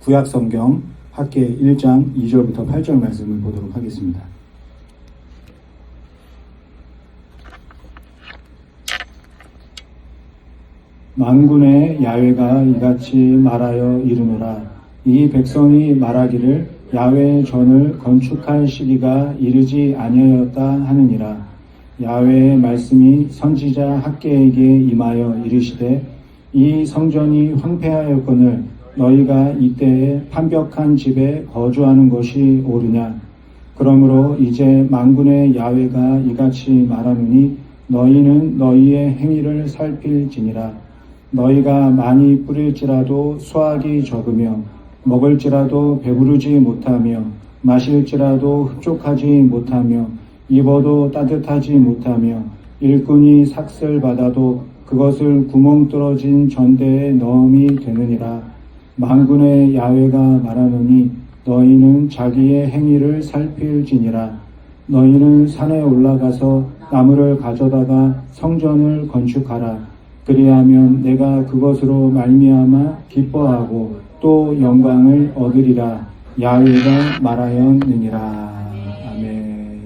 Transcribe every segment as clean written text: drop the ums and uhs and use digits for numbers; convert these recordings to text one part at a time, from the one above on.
구약성경 학계 1장 2절부터 8절 말씀을 보도록 하겠습니다. 만군의 야훼가 이같이 말하여 이르노라. 이 백성이 말하기를 야훼의 전을 건축할 시기가 이르지 아니하였다 하느니라. 야훼의 말씀이 선지자 학계에게 임하여 이르시되 이 성전이 황폐하였거늘 너희가 이때에 판벽한 집에 거주하는 것이 옳으냐. 그러므로 이제 만군의 야훼가 이같이 말하노니 너희는 너희의 행위를 살필지니라. 너희가 많이 뿌릴지라도 수확이 적으며 먹을지라도 배부르지 못하며 마실지라도 흡족하지 못하며 입어도 따뜻하지 못하며 일꾼이 삭슬 받아도 그것을 구멍 뚫어진 전대에 넣음이 되느니라. 만군의 야훼가 말하노니 너희는 자기의 행위를 살필지니라. 너희는 산에 올라가서 나무를 가져다가 성전을 건축하라. 그리하면 내가 그것으로 말미암아 기뻐하고 또 영광을 얻으리라. 야훼가 말하였느니라. 아멘.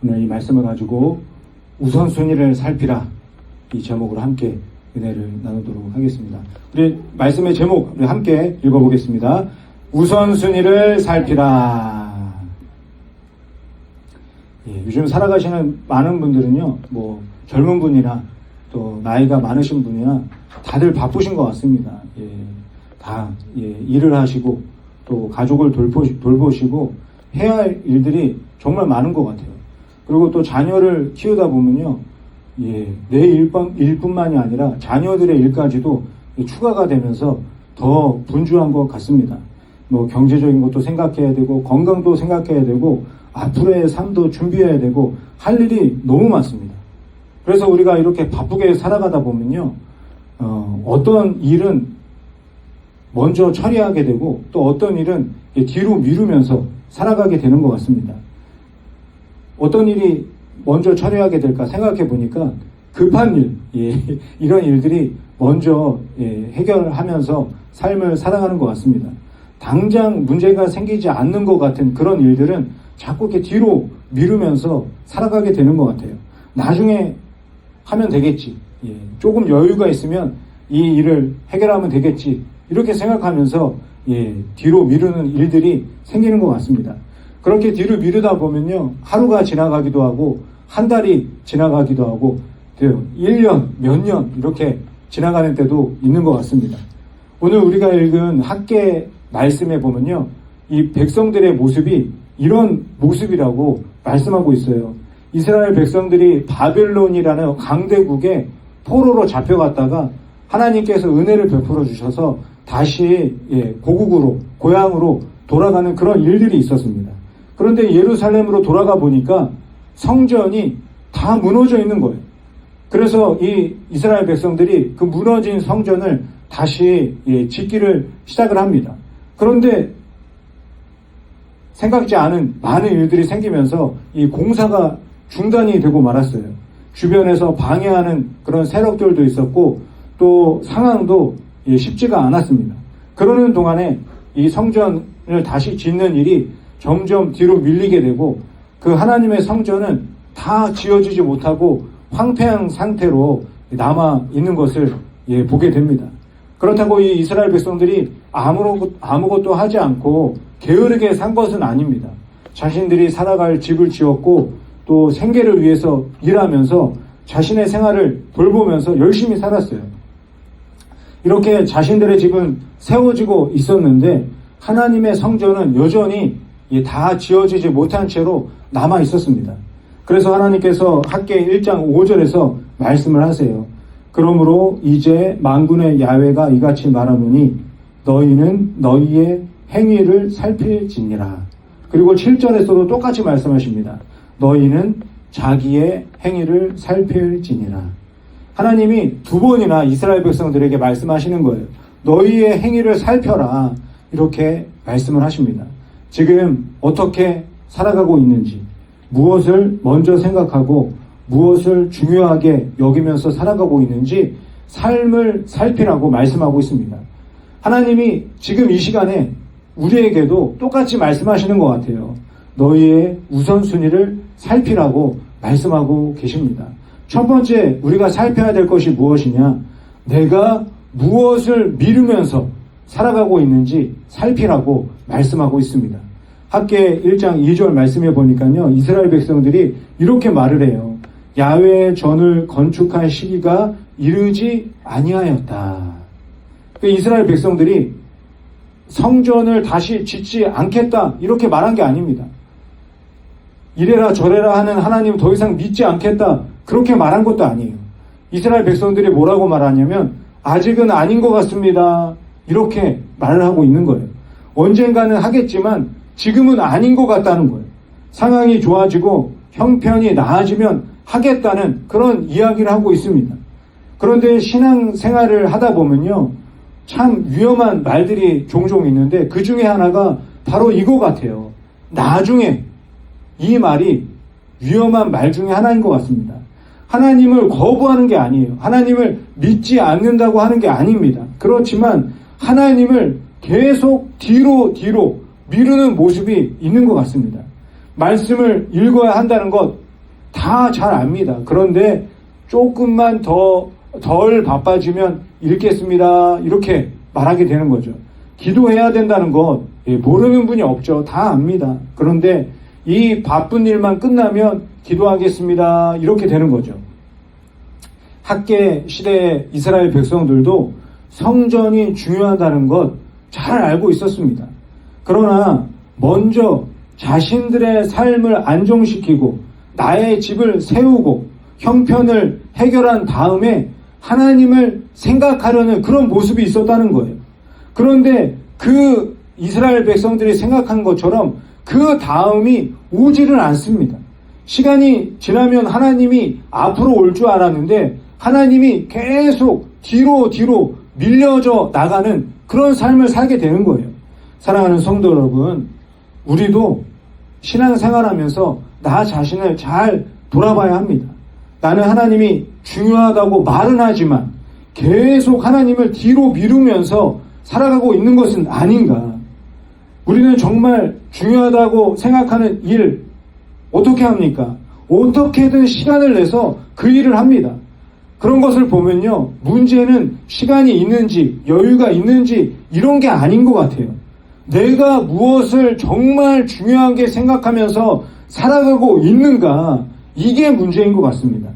오늘 이 말씀을 가지고 우선순위를 살피라, 이 제목으로 함께 은혜를 나누도록 하겠습니다. 우리 말씀의 제목 우리 함께 읽어보겠습니다. 우선순위를 살피라. 요즘 살아가시는 많은 분들은요, 젊은 분이나 또 나이가 많으신 분이나 다들 바쁘신 것 같습니다. 일을 하시고 또 가족을 돌보시고 해야 할 일들이 정말 많은 것 같아요. 그리고 또 자녀를 키우다 보면요, 내 일뿐만이 아니라 자녀들의 일까지도 추가가 되면서 더 분주한 것 같습니다. 경제적인 것도 생각해야 되고 건강도 생각해야 되고 앞으로의 삶도 준비해야 되고 할 일이 너무 많습니다. 그래서 우리가 이렇게 바쁘게 살아가다 보면요, 어떤 일은 먼저 처리하게 되고 또 어떤 일은 뒤로 미루면서 살아가게 되는 것 같습니다. 어떤 일이 먼저 처리하게 될까 생각해 보니까 급한 일, 이런 일들이 먼저 해결하면서 삶을 살아가는 것 같습니다. 당장 문제가 생기지 않는 것 같은 그런 일들은 자꾸 이렇게 뒤로 미루면서 살아가게 되는 것 같아요. 나중에 하면 되겠지. 조금 여유가 있으면 이 일을 해결하면 되겠지. 이렇게 생각하면서 뒤로 미루는 일들이 생기는 것 같습니다. 그렇게 뒤로 미루다 보면요, 하루가 지나가기도 하고 한 달이 지나가기도 하고 1년, 몇 년 이렇게 지나가는 때도 있는 것 같습니다. 오늘 우리가 읽은 학계 말씀에 보면요, 이 백성들의 모습이 이런 모습이라고 말씀하고 있어요. 이스라엘 백성들이 바벨론이라는 강대국에 포로로 잡혀갔다가 하나님께서 은혜를 베풀어 주셔서 다시 고국으로, 고향으로 돌아가는 그런 일들이 있었습니다. 그런데 예루살렘으로 돌아가 보니까 성전이 다 무너져 있는 거예요. 그래서 이 이스라엘 백성들이 그 무너진 성전을 다시 짓기를 시작을 합니다. 그런데 생각지 않은 많은 일들이 생기면서 이 공사가 중단이 되고 말았어요. 주변에서 방해하는 그런 세력들도 있었고 또 상황도 쉽지가 않았습니다. 그러는 동안에 이 성전을 다시 짓는 일이 점점 뒤로 밀리게 되고 그 하나님의 성전은 다 지어지지 못하고 황폐한 상태로 남아 있는 것을 보게 됩니다. 그렇다고 이 이스라엘 백성들이 아무것도 하지 않고 게으르게 산 것은 아닙니다. 자신들이 살아갈 집을 지었고 또 생계를 위해서 일하면서 자신의 생활을 돌보면서 열심히 살았어요. 이렇게 자신들의 집은 세워지고 있었는데 하나님의 성전은 여전히 다 지어지지 못한 채로 남아 있었습니다. 그래서 하나님께서 학계 1장 5절에서 말씀을 하세요. 그러므로 이제 만군의 야훼가 이같이 말하노니 너희는 너희의 행위를 살필지니라. 그리고 7절에서도 똑같이 말씀하십니다. 너희는 자기의 행위를 살필지니라. 하나님이 두 번이나 이스라엘 백성들에게 말씀하시는 거예요. 너희의 행위를 살펴라. 이렇게 말씀을 하십니다. 지금 어떻게 살아가고 있는지, 무엇을 먼저 생각하고 무엇을 중요하게 여기면서 살아가고 있는지 삶을 살피라고 말씀하고 있습니다. 하나님이 지금 이 시간에 우리에게도 똑같이 말씀하시는 것 같아요. 너희의 우선순위를 살피라고 말씀하고 계십니다. 첫 번째 우리가 살펴야 될 것이 무엇이냐? 내가 무엇을 미루면서 살아가고 있는지 살피라고 말씀하고 있습니다. 학계 1장 2절 말씀해 보니까요, 이스라엘 백성들이 이렇게 말을 해요. 야훼의 전을 건축할 시기가 이르지 아니하였다. 이스라엘 백성들이 성전을 다시 짓지 않겠다 이렇게 말한 게 아닙니다. 이래라 저래라 하는 하나님 더 이상 믿지 않겠다 그렇게 말한 것도 아니에요. 이스라엘 백성들이 뭐라고 말하냐면 아직은 아닌 것 같습니다 이렇게 말을 하고 있는 거예요. 언젠가는 하겠지만 지금은 아닌 것 같다는 거예요. 상황이 좋아지고 형편이 나아지면 하겠다는 그런 이야기를 하고 있습니다. 그런데 신앙생활을 하다 보면요, 참 위험한 말들이 종종 있는데 그 중에 하나가 바로 이거 같아요. 나중에, 이 말이 위험한 말 중에 하나인 것 같습니다. 하나님을 거부하는 게 아니에요. 하나님을 믿지 않는다고 하는 게 아닙니다. 그렇지만 하나님을 계속 뒤로 미루는 모습이 있는 것 같습니다. 말씀을 읽어야 한다는 것 다 잘 압니다. 그런데 조금만 덜 바빠지면 읽겠습니다 이렇게 말하게 되는 거죠. 기도해야 된다는 것 모르는 분이 없죠. 다 압니다. 그런데 이 바쁜 일만 끝나면 기도하겠습니다 이렇게 되는 거죠. 학계 시대의 이스라엘 백성들도 성전이 중요하다는 것 잘 알고 있었습니다. 그러나 먼저 자신들의 삶을 안정시키고 나의 집을 세우고 형편을 해결한 다음에 하나님을 생각하려는 그런 모습이 있었다는 거예요. 그런데 그 이스라엘 백성들이 생각한 것처럼 그 다음이 오지를 않습니다. 시간이 지나면 하나님이 앞으로 올 줄 알았는데 하나님이 계속 뒤로 밀려져 나가는 그런 삶을 살게 되는 거예요. 사랑하는 성도 여러분, 우리도 신앙생활하면서 나 자신을 잘 돌아봐야 합니다. 나는 하나님이 중요하다고 말은 하지만 계속 하나님을 뒤로 미루면서 살아가고 있는 것은 아닌가. 우리는 정말 중요하다고 생각하는 일 어떻게 합니까? 어떻게든 시간을 내서 그 일을 합니다. 그런 것을 보면요, 문제는 시간이 있는지 여유가 있는지 이런 게 아닌 것 같아요. 내가 무엇을 정말 중요하게 생각하면서 살아가고 있는가, 이게 문제인 것 같습니다.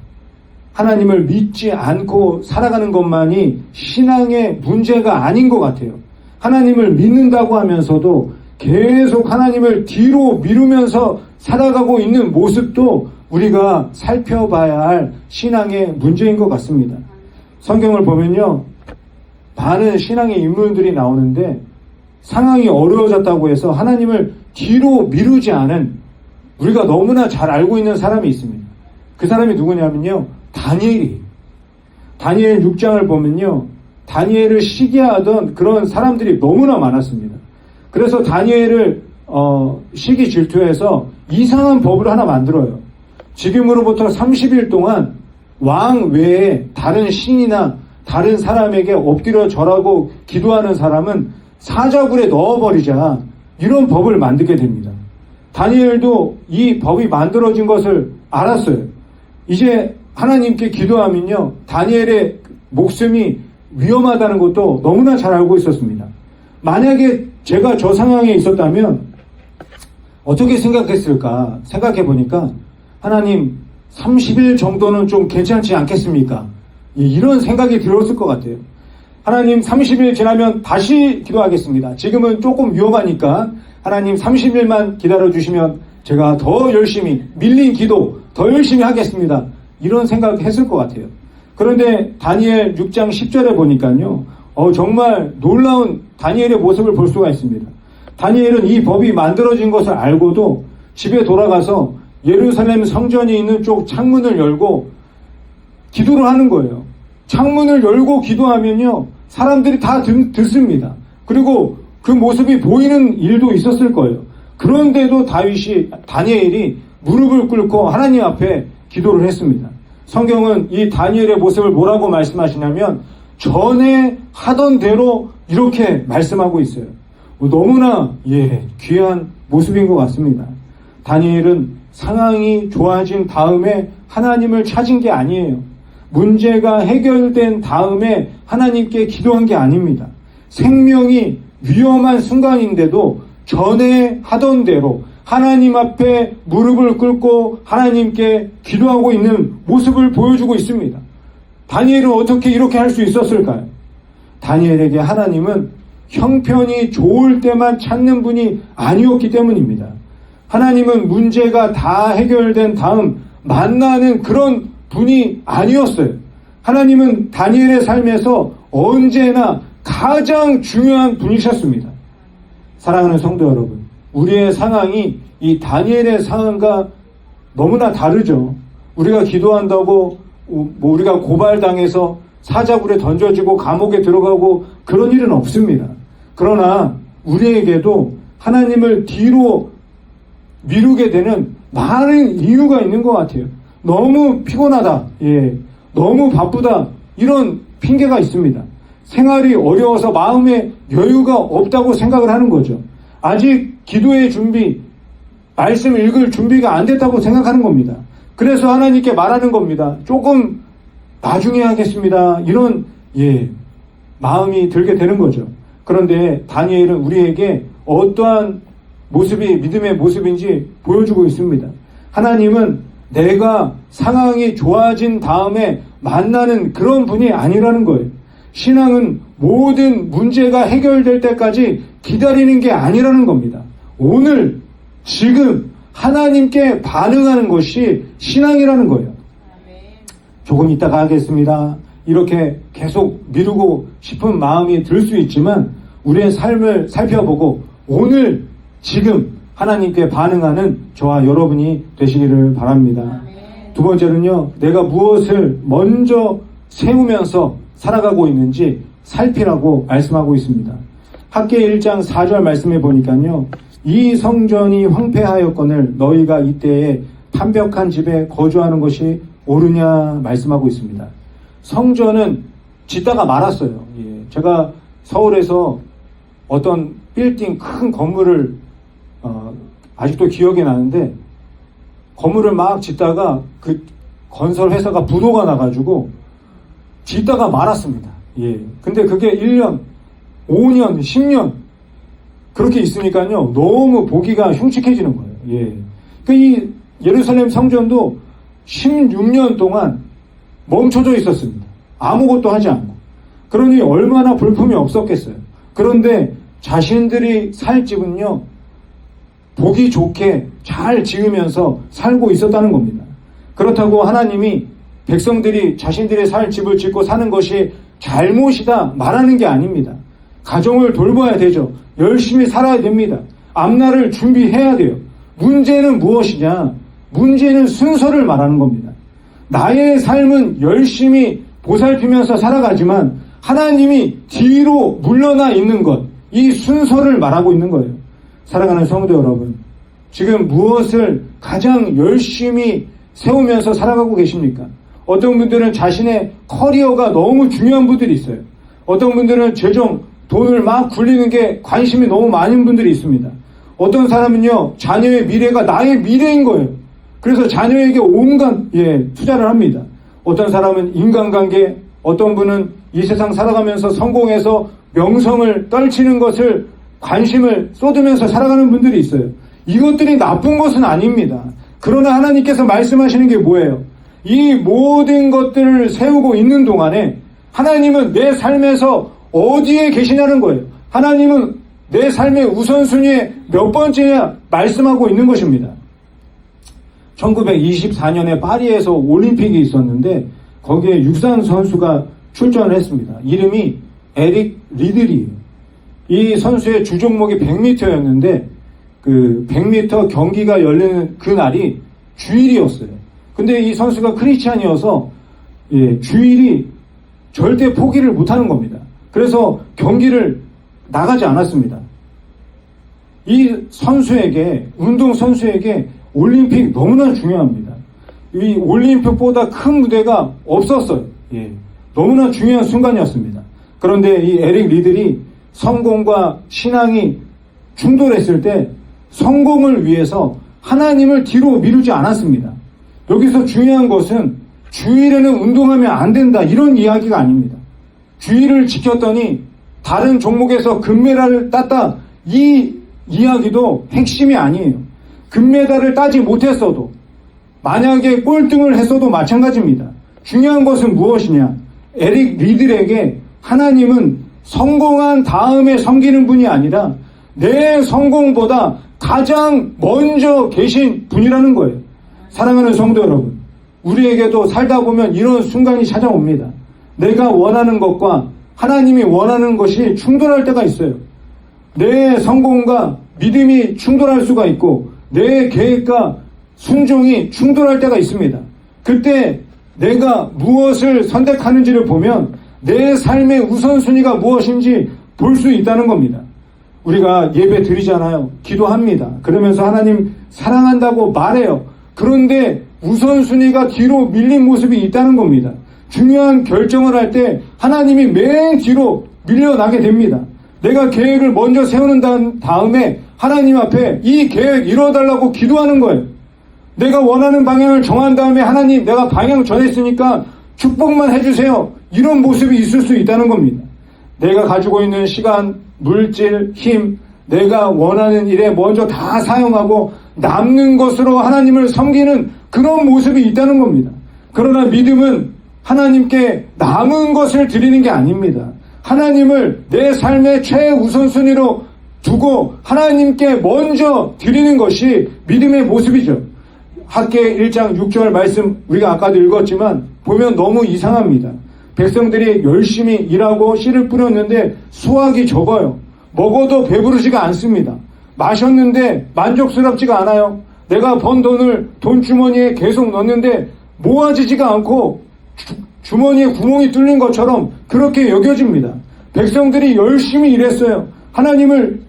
하나님을 믿지 않고 살아가는 것만이 신앙의 문제가 아닌 것 같아요. 하나님을 믿는다고 하면서도 계속 하나님을 뒤로 미루면서 살아가고 있는 모습도 우리가 살펴봐야 할 신앙의 문제인 것 같습니다. 성경을 보면요, 많은 신앙의 인물들이 나오는데 상황이 어려워졌다고 해서 하나님을 뒤로 미루지 않은, 우리가 너무나 잘 알고 있는 사람이 있습니다. 그 사람이 누구냐면요, 다니엘이. 다니엘 6장을 보면요, 다니엘을 시기하던 그런 사람들이 너무나 많았습니다. 그래서 다니엘을 시기 질투해서 이상한 법을 하나 만들어요. 지금으로부터 30일 동안 왕 외에 다른 신이나 다른 사람에게 엎드려 절하고 기도하는 사람은 사자굴에 넣어버리자, 이런 법을 만들게 됩니다. 다니엘도 이 법이 만들어진 것을 알았어요. 이제 하나님께 기도하면요, 다니엘의 목숨이 위험하다는 것도 너무나 잘 알고 있었습니다. 만약에 제가 저 상황에 있었다면 어떻게 생각했을까 생각해 보니까, 하나님 30일 정도는 좀 괜찮지 않겠습니까? 이런 생각이 들었을 것 같아요. 하나님 30일 지나면 다시 기도하겠습니다. 지금은 조금 위험하니까 하나님 30일만 기다려주시면 제가 더 열심히, 밀린 기도 더 열심히 하겠습니다. 이런 생각했을 것 같아요. 그런데 다니엘 6장 10절에 보니까요, 정말 놀라운 다니엘의 모습을 볼 수가 있습니다. 다니엘은 이 법이 만들어진 것을 알고도 집에 돌아가서 예루살렘 성전이 있는 쪽 창문을 열고 기도를 하는 거예요. 창문을 열고 기도하면요, 사람들이 다 듣습니다. 그리고 그 모습이 보이는 일도 있었을 거예요. 그런데도 다니엘이 무릎을 꿇고 하나님 앞에 기도를 했습니다. 성경은 이 다니엘의 모습을 뭐라고 말씀하시냐면, 전에 하던 대로 이렇게 말씀하고 있어요. 너무나 귀한 모습인 것 같습니다. 다니엘은 상황이 좋아진 다음에 하나님을 찾은 게 아니에요. 문제가 해결된 다음에 하나님께 기도한 게 아닙니다. 생명이 위험한 순간인데도 전에 하던 대로 하나님 앞에 무릎을 꿇고 하나님께 기도하고 있는 모습을 보여주고 있습니다. 다니엘은 어떻게 이렇게 할 수 있었을까요? 다니엘에게 하나님은 형편이 좋을 때만 찾는 분이 아니었기 때문입니다. 하나님은 문제가 다 해결된 다음 만나는 그런 분이 아니었어요. 하나님은 다니엘의 삶에서 언제나 가장 중요한 분이셨습니다. 사랑하는 성도 여러분, 우리의 상황이 이 다니엘의 상황과 너무나 다르죠. 우리가 기도한다고 우리가 고발당해서 사자굴에 던져지고 감옥에 들어가고 그런 일은 없습니다. 그러나 우리에게도 하나님을 뒤로 미루게 되는 많은 이유가 있는 것 같아요. 너무 피곤하다, 너무 바쁘다, 이런 핑계가 있습니다. 생활이 어려워서 마음에 여유가 없다고 생각을 하는 거죠. 아직 기도의 준비, 말씀 읽을 준비가 안 됐다고 생각하는 겁니다. 그래서 하나님께 말하는 겁니다. 조금 나중에 하겠습니다. 이런 마음이 들게 되는 거죠. 그런데 다니엘은 우리에게 어떠한 모습이 믿음의 모습인지 보여주고 있습니다. 하나님은 내가 상황이 좋아진 다음에 만나는 그런 분이 아니라는 거예요. 신앙은 모든 문제가 해결될 때까지 기다리는 게 아니라는 겁니다. 오늘, 지금 하나님께 반응하는 것이 신앙이라는 거예요. 조금 이따가 하겠습니다. 이렇게 계속 미루고 싶은 마음이 들 수 있지만 우리의 삶을 살펴보고 오늘, 지금 하나님께 반응하는 저와 여러분이 되시기를 바랍니다. 두 번째는요, 내가 무엇을 먼저 세우면서 살아가고 있는지 살피라고 말씀하고 있습니다. 학계 1장 4절 말씀해 보니까요, 이 성전이 황폐하였거늘 너희가 이때에 판벽한 집에 거주하는 것이 옳으냐 말씀하고 있습니다. 성전은 짓다가 말았어요. 제가 서울에서 어떤 빌딩 큰 건물을 아직도 기억이 나는데, 건물을 막 짓다가 그 건설 회사가 부도가 나가지고 짓다가 말았습니다. 근데 그게 1년, 5년, 10년 그렇게 있으니까요, 너무 보기가 흉측해지는 거예요. 이 예루살렘 성전도 16년 동안 멈춰져 있었습니다. 아무것도 하지 않고. 그러니 얼마나 볼품이 없었겠어요. 그런데 자신들이 살 집은요, 보기 좋게 잘 지으면서 살고 있었다는 겁니다. 그렇다고 하나님이 백성들이 자신들의 살 집을 짓고 사는 것이 잘못이다 말하는 게 아닙니다. 가정을 돌봐야 되죠. 열심히 살아야 됩니다. 앞날을 준비해야 돼요. 문제는 무엇이냐? 문제는 순서를 말하는 겁니다. 나의 삶은 열심히 보살피면서 살아가지만 하나님이 뒤로 물러나 있는 것, 이 순서를 말하고 있는 거예요. 사랑하는 성도 여러분, 지금 무엇을 가장 열심히 세우면서 살아가고 계십니까? 어떤 분들은 자신의 커리어가 너무 중요한 분들이 있어요. 어떤 분들은 재정, 돈을 막 굴리는 게 관심이 너무 많은 분들이 있습니다. 어떤 사람은요, 자녀의 미래가 나의 미래인 거예요. 그래서 자녀에게 온갖 투자를 합니다. 어떤 사람은 인간관계, 어떤 분은 이 세상 살아가면서 성공해서 명성을 떨치는 것을 관심을 쏟으면서 살아가는 분들이 있어요. 이것들이 나쁜 것은 아닙니다. 그러나 하나님께서 말씀하시는 게 뭐예요? 이 모든 것들을 세우고 있는 동안에 하나님은 내 삶에서 어디에 계시냐는 거예요. 하나님은 내 삶의 우선순위에 몇 번째냐 말씀하고 있는 것입니다. 1924년에 파리에서 올림픽이 있었는데 거기에 육상 선수가 출전을 했습니다. 이름이 에릭 리들이에요. 이 선수의 주종목이 100m였는데 그 100m 경기가 열리는 그날이 주일이었어요. 근데 이 선수가 크리스찬이어서 주일이 절대 포기를 못하는 겁니다. 그래서 경기를 나가지 않았습니다. 이 선수에게, 운동 선수에게 올림픽 너무나 중요합니다. 이 올림픽보다 큰 무대가 없었어요. 너무나 중요한 순간이었습니다. 그런데 이 에릭 리들이 성공과 신앙이 충돌했을 때 성공을 위해서 하나님을 뒤로 미루지 않았습니다. 여기서 중요한 것은 주일에는 운동하면 안 된다 이런 이야기가 아닙니다. 주일을 지켰더니 다른 종목에서 금메달을 땄다 이 이야기도 핵심이 아니에요. 금메달을 따지 못했어도 만약에 꼴등을 했어도 마찬가지입니다. 중요한 것은 무엇이냐? 에릭 리들에게 하나님은 성공한 다음에 섬기는 분이 아니라 내 성공보다 가장 먼저 계신 분이라는 거예요. 사랑하는 성도 여러분, 우리에게도 살다 보면 이런 순간이 찾아옵니다. 내가 원하는 것과 하나님이 원하는 것이 충돌할 때가 있어요. 내 성공과 믿음이 충돌할 수가 있고 내 계획과 순종이 충돌할 때가 있습니다. 그때 내가 무엇을 선택하는지를 보면 내 삶의 우선순위가 무엇인지 볼 수 있다는 겁니다. 우리가 예배 드리잖아요. 기도합니다. 그러면서 하나님 사랑한다고 말해요. 그런데 우선순위가 뒤로 밀린 모습이 있다는 겁니다. 중요한 결정을 할 때 하나님이 맨 뒤로 밀려나게 됩니다. 내가 계획을 먼저 세우는 다음에 하나님 앞에 이 계획 이뤄달라고 기도하는 거예요. 내가 원하는 방향을 정한 다음에 하나님 내가 방향 정했으니까 축복만 해주세요. 이런 모습이 있을 수 있다는 겁니다. 내가 가지고 있는 시간, 물질, 힘, 내가 원하는 일에 먼저 다 사용하고 남는 것으로 하나님을 섬기는 그런 모습이 있다는 겁니다. 그러나 믿음은 하나님께 남은 것을 드리는 게 아닙니다. 하나님을 내 삶의 최우선순위로 두고 하나님께 먼저 드리는 것이 믿음의 모습이죠. 학계 1장 6절 말씀 우리가 아까도 읽었지만 보면 너무 이상합니다. 백성들이 열심히 일하고 씨를 뿌렸는데 수확이 적어요. 먹어도 배부르지가 않습니다. 마셨는데 만족스럽지가 않아요. 내가 번 돈을 돈주머니에 계속 넣는데 모아지지가 않고 주머니에 구멍이 뚫린 것처럼 그렇게 여겨집니다. 백성들이 열심히 일했어요. 하나님을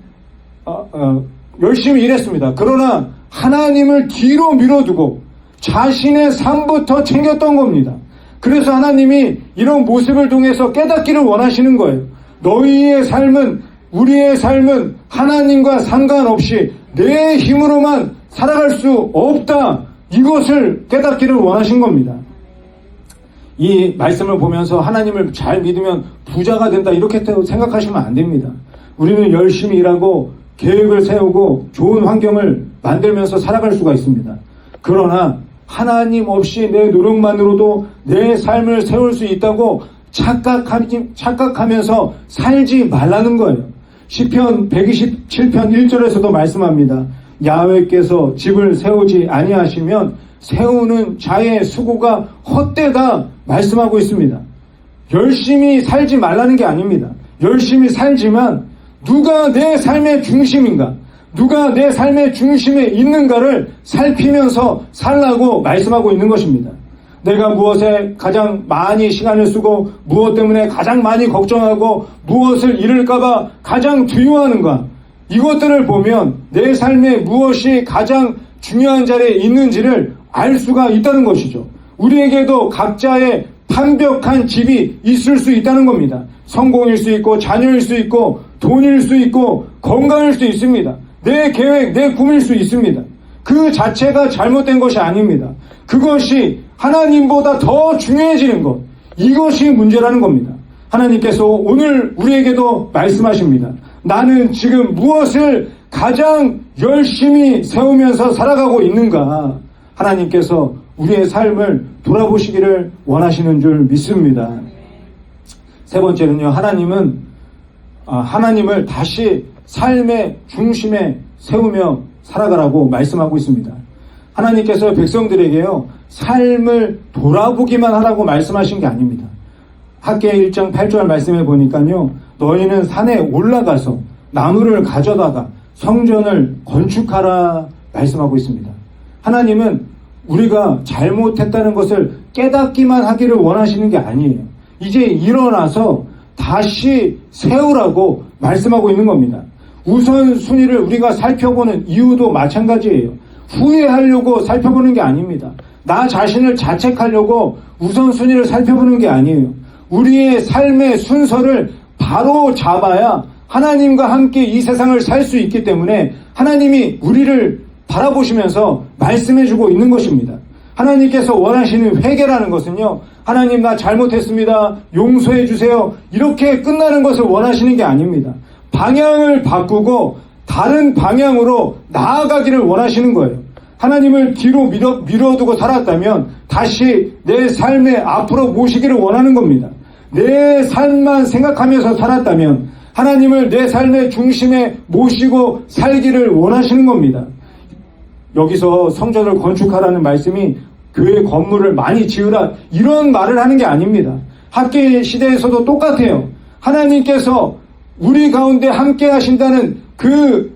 열심히 일했습니다. 그러나 하나님을 뒤로 밀어두고 자신의 삶부터 챙겼던 겁니다. 그래서 하나님이 이런 모습을 통해서 깨닫기를 원하시는 거예요. 너희의 삶은, 우리의 삶은 하나님과 상관없이 내 힘으로만 살아갈 수 없다. 이것을 깨닫기를 원하신 겁니다. 이 말씀을 보면서 하나님을 잘 믿으면 부자가 된다 이렇게 생각하시면 안 됩니다. 우리는 열심히 일하고 계획을 세우고 좋은 환경을 만들면서 살아갈 수가 있습니다. 그러나 하나님 없이 내 노력만으로도 내 삶을 세울 수 있다고 착각하면서 살지 말라는 거예요. 시편 127편 1절에서도 말씀합니다. 야훼께서 집을 세우지 아니하시면 세우는 자의 수고가 헛되다 말씀하고 있습니다. 열심히 살지 말라는 게 아닙니다. 열심히 살지만 누가 내 삶의 중심인가? 누가 내 삶의 중심에 있는가를 살피면서 살라고 말씀하고 있는 것입니다. 내가 무엇에 가장 많이 시간을 쓰고 무엇 때문에 가장 많이 걱정하고 무엇을 잃을까봐 가장 두려워하는가? 이것들을 보면 내 삶에 무엇이 가장 중요한 자리에 있는지를 알 수가 있다는 것이죠. 우리에게도 각자의 완벽한 집이 있을 수 있다는 겁니다. 성공일 수 있고 자녀일 수 있고 돈일 수 있고 건강일 수 있습니다. 내 계획, 내 꿈일 수 있습니다. 그 자체가 잘못된 것이 아닙니다. 그것이 하나님보다 더 중요해지는 것, 이것이 문제라는 겁니다. 하나님께서 오늘 우리에게도 말씀하십니다. 나는 지금 무엇을 가장 열심히 세우면서 살아가고 있는가? 하나님께서 우리의 삶을 돌아보시기를 원하시는 줄 믿습니다. 세 번째는요, 하나님을 다시 삶의 중심에 세우며 살아가라고 말씀하고 있습니다. 하나님께서 백성들에게요, 삶을 돌아보기만 하라고 말씀하신 게 아닙니다. 학계 1장 8절 말씀해 보니까요, 너희는 산에 올라가서 나무를 가져다가 성전을 건축하라 말씀하고 있습니다. 하나님은 우리가 잘못했다는 것을 깨닫기만 하기를 원하시는 게 아니에요. 이제 일어나서 다시 세우라고 말씀하고 있는 겁니다. 우선순위를 우리가 살펴보는 이유도 마찬가지예요. 후회하려고 살펴보는 게 아닙니다. 나 자신을 자책하려고 우선순위를 살펴보는 게 아니에요. 우리의 삶의 순서를 바로 잡아야 하나님과 함께 이 세상을 살 수 있기 때문에 하나님이 우리를 바라보시면서 말씀해주고 있는 것입니다. 하나님께서 원하시는 회개라는 것은요, 하나님 나 잘못했습니다, 용서해 주세요, 이렇게 끝나는 것을 원하시는 게 아닙니다. 방향을 바꾸고 다른 방향으로 나아가기를 원하시는 거예요. 하나님을 뒤로 밀어두고 살았다면 다시 내 삶의 앞으로 모시기를 원하는 겁니다. 내 삶만 생각하면서 살았다면 하나님을 내 삶의 중심에 모시고 살기를 원하시는 겁니다. 여기서 성전을 건축하라는 말씀이 교회 건물을 많이 지으라 이런 말을 하는 게 아닙니다. 학계 시대에서도 똑같아요. 하나님께서 우리 가운데 함께 하신다는 그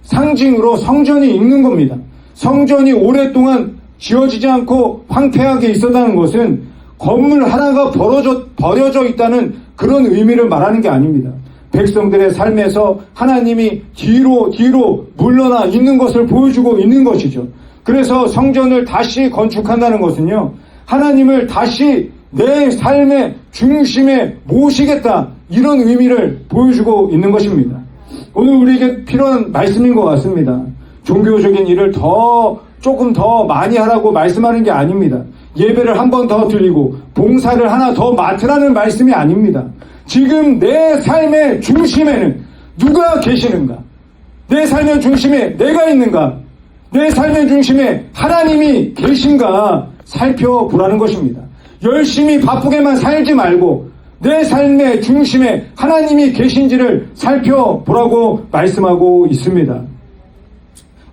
상징으로 성전이 있는 겁니다. 성전이 오랫동안 지어지지 않고 황폐하게 있었다는 것은 건물 하나가 버려져 있다는 그런 의미를 말하는 게 아닙니다. 백성들의 삶에서 하나님이 뒤로 물러나 있는 것을 보여주고 있는 것이죠. 그래서 성전을 다시 건축한다는 것은요, 하나님을 다시 내 삶의 중심에 모시겠다, 이런 의미를 보여주고 있는 것입니다. 오늘 우리에게 필요한 말씀인 것 같습니다. 종교적인 일을 조금 더 많이 하라고 말씀하는 게 아닙니다. 예배를 한 번 더 드리고 봉사를 하나 더 맡으라는 말씀이 아닙니다. 지금 내 삶의 중심에는 누가 계시는가? 내 삶의 중심에 내가 있는가? 내 삶의 중심에 하나님이 계신가 살펴보라는 것입니다. 열심히 바쁘게만 살지 말고 내 삶의 중심에 하나님이 계신지를 살펴보라고 말씀하고 있습니다.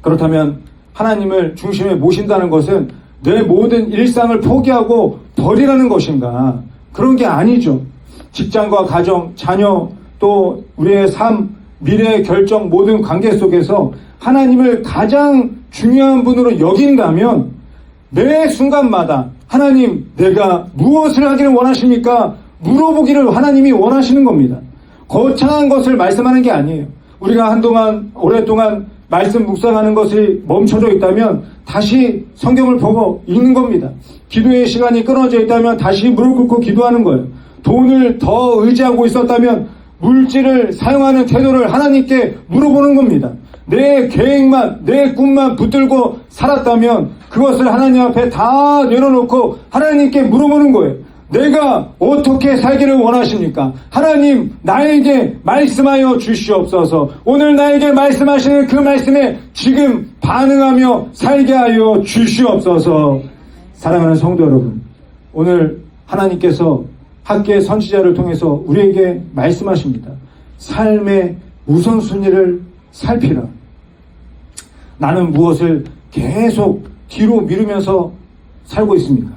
그렇다면 하나님을 중심에 모신다는 것은 내 모든 일상을 포기하고 버리라는 것인가? 그런 게 아니죠. 직장과 가정, 자녀, 또 우리의 삶, 미래의 결정, 모든 관계 속에서 하나님을 가장 중요한 분으로 여긴다면 매 순간마다 하나님, 내가 무엇을 하기를 원하십니까? 물어보기를 하나님이 원하시는 겁니다. 거창한 것을 말씀하는 게 아니에요. 우리가 오랫동안 말씀 묵상하는 것이 멈춰져 있다면 다시 성경을 보고 읽는 겁니다. 기도의 시간이 끊어져 있다면 다시 무릎 꿇고 기도하는 거예요. 돈을 더 의지하고 있었다면 물질을 사용하는 태도를 하나님께 물어보는 겁니다. 내 계획만, 내 꿈만 붙들고 살았다면 그것을 하나님 앞에 다 내려놓고 하나님께 물어보는 거예요. 내가 어떻게 살기를 원하십니까? 하나님, 나에게 말씀하여 주시옵소서. 오늘 나에게 말씀하시는 그 말씀에 지금 반응하며 살게 하여 주시옵소서. 사랑하는 성도 여러분, 오늘 하나님께서 학계 선지자를 통해서 우리에게 말씀하십니다. 삶의 우선순위를 살피라. 나는 무엇을 계속 뒤로 미루면서 살고 있습니까?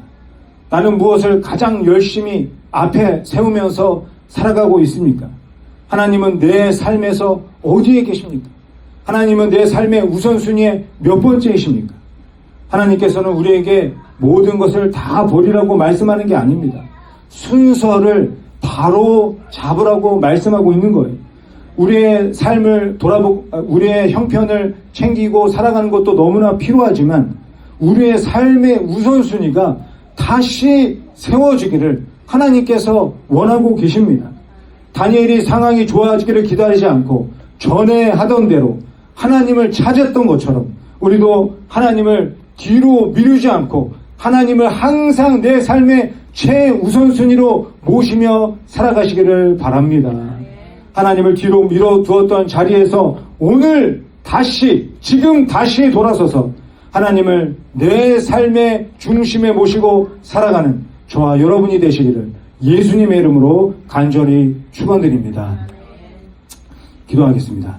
나는 무엇을 가장 열심히 앞에 세우면서 살아가고 있습니까? 하나님은 내 삶에서 어디에 계십니까? 하나님은 내 삶의 우선순위에 몇 번째이십니까? 하나님께서는 우리에게 모든 것을 다 버리라고 말씀하는 게 아닙니다. 순서를 바로 잡으라고 말씀하고 있는 거예요. 우리의 삶을 우리의 형편을 챙기고 살아가는 것도 너무나 필요하지만 우리의 삶의 우선순위가 다시 세워지기를 하나님께서 원하고 계십니다. 다니엘이 상황이 좋아지기를 기다리지 않고 전에 하던 대로 하나님을 찾았던 것처럼 우리도 하나님을 뒤로 미루지 않고 하나님을 항상 내 삶의 최우선순위로 모시며 살아가시기를 바랍니다. 하나님을 뒤로 밀어두었던 자리에서 오늘 지금 다시 돌아서서 하나님을 내 삶의 중심에 모시고 살아가는 저와 여러분이 되시기를 예수님의 이름으로 간절히 축원드립니다. 기도하겠습니다.